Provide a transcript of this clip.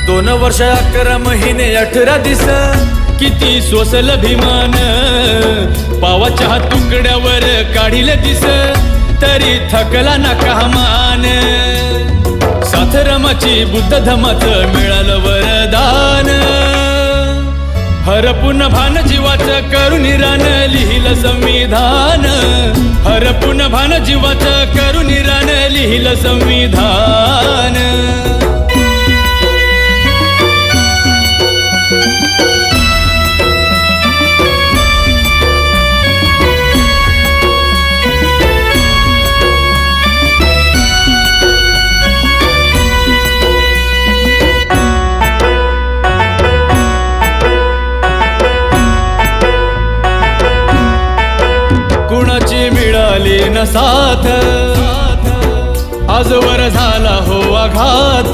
2 वर्ष 11 महिने 18 दिस किती सोसल भीमान पावाच्या तुकड्यावर काढील दिस तरी थकला ना कामान साथरमाची बुद्ध धमाचं मिळालं वरदान हरपून भान जीवाचं करून रान लिहिलं संविधान हरपून भान जीवाचं करून रान लिहिलं संविधान कुणाची मिळाली न साथ आजवर झाला हो आघात